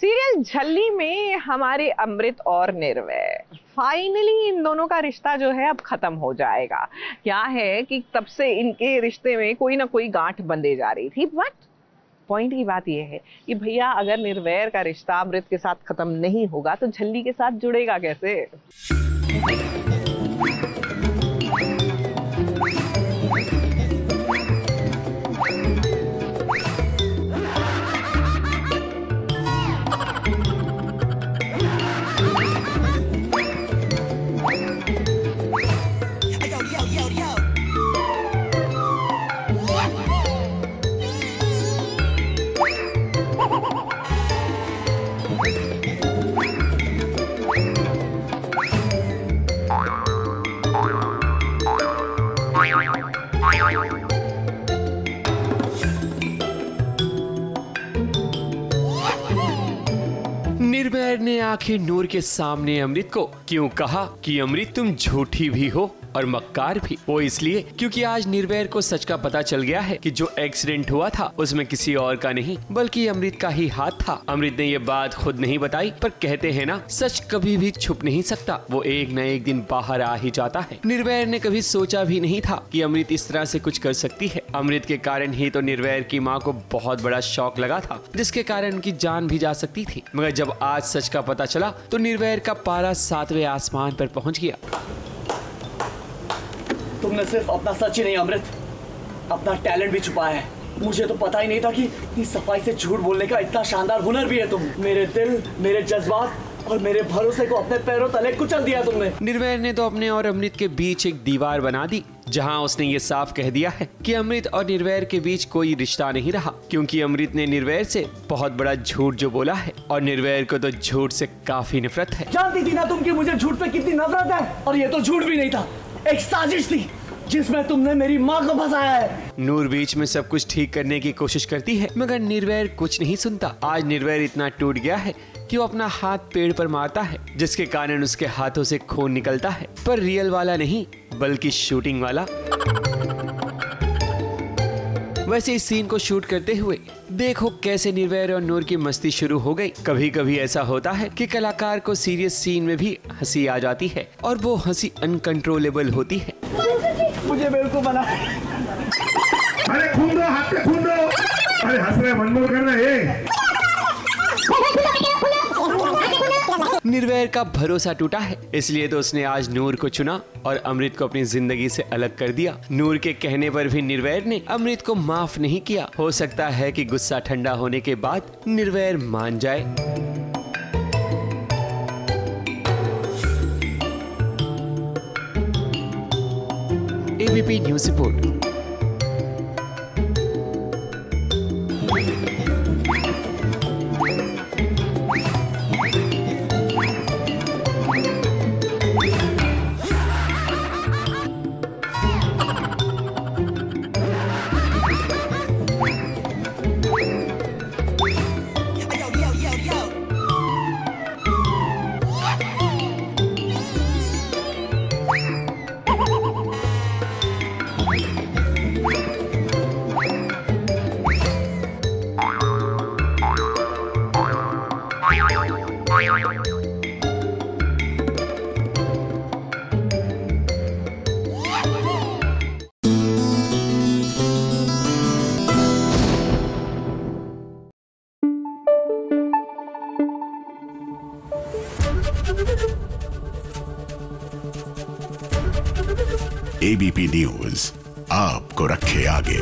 Serial झल्ली में हमारे अमृत और निर्वैर, फाइनली इन दोनों का रिश्ता जो है अब खत्म हो जाएगा। क्या है कि तब से इनके रिश्ते में कोई ना कोई गांठ बंधे जा रही थी, बट पॉइंट की बात यह है कि भैया अगर निर्वैर का रिश्ता अमृत के साथ खत्म नहीं होगा तो झल्ली के साथ जुड़ेगा कैसे? निर्वैर ने आखिर नूर के सामने अमृत को क्यों कहा कि अमृत तुम झूठी भी हो और मक्कार भी। वो इसलिए क्योंकि आज निर्वैर को सच का पता चल गया है कि जो एक्सीडेंट हुआ था उसमें किसी और का नहीं बल्कि अमृत का ही हाथ था। अमृत ने ये बात खुद नहीं बताई, पर कहते हैं ना, सच कभी भी छुप नहीं सकता, वो एक न एक दिन बाहर आ ही जाता है। निर्वैर ने कभी सोचा भी नहीं था कि अमृत इस तरह से कुछ कर सकती है। अमृत के कारण ही तो निर्वैर की माँ को बहुत बड़ा शौक लगा था, जिसके कारण उनकी जान भी जा सकती थी। मगर जब आज सच का पता चला तो निर्वैर का पारा 7वें आसमान पर पहुँच गया। तुमने सिर्फ अपना सच ही नहीं अमृत, अपना टैलेंट भी छुपाया है। मुझे तो पता ही नहीं था कि इतनी सफाई से झूठ बोलने का इतना शानदार हुनर भी है तुम। मेरे दिल, मेरे जज्बात और मेरे भरोसे को अपने पैरों तले कुचल दिया तुमने। निर्वैर ने तो अपने और अमृत के बीच एक दीवार बना दी, जहां उसने ये साफ कह दिया है कि अमृत और निर्वैर के बीच कोई रिश्ता नहीं रहा, क्योंकि अमृत ने निर्वैर से बहुत बड़ा झूठ जो बोला है और निर्वैर को तो झूठ से काफी नफरत है। जानती थी ना तुम कि मुझे झूठ पे कितनी नफरत है, और ये तो झूठ भी नहीं था, एक साजिश थी जिसमें तुमने मेरी माँ को फंसाया है। नूर बीच में सब कुछ ठीक करने की कोशिश करती है, मगर निर्वैर कुछ नहीं सुनता। आज निर्वैर इतना टूट गया है कि वो अपना हाथ पेड़ पर मारता है, जिसके कारण उसके हाथों से खून निकलता है, पर रियल वाला नहीं बल्कि शूटिंग वाला। वैसे इस सीन को शूट करते हुए देखो कैसे निर्वैर और नूर की मस्ती शुरू हो गई। कभी कभी ऐसा होता है कि कलाकार को सीरियस सीन में भी हंसी आ जाती है और वो हंसी अनकंट्रोलेबल होती है। मुझे बेवकूफ बना। अरे खून दो, हाथ पे खून दो। अरे हंस रहे, मनमोह कर रहे। निर्वैर का भरोसा टूटा है, इसलिए तो उसने आज नूर को चुना और अमृत को अपनी जिंदगी से अलग कर दिया। नूर के कहने पर भी निर्वैर ने अमृत को माफ नहीं किया। हो सकता है कि गुस्सा ठंडा होने के बाद निर्वैर मान जाए। ABP news report. ABP news आपको रखे आगे।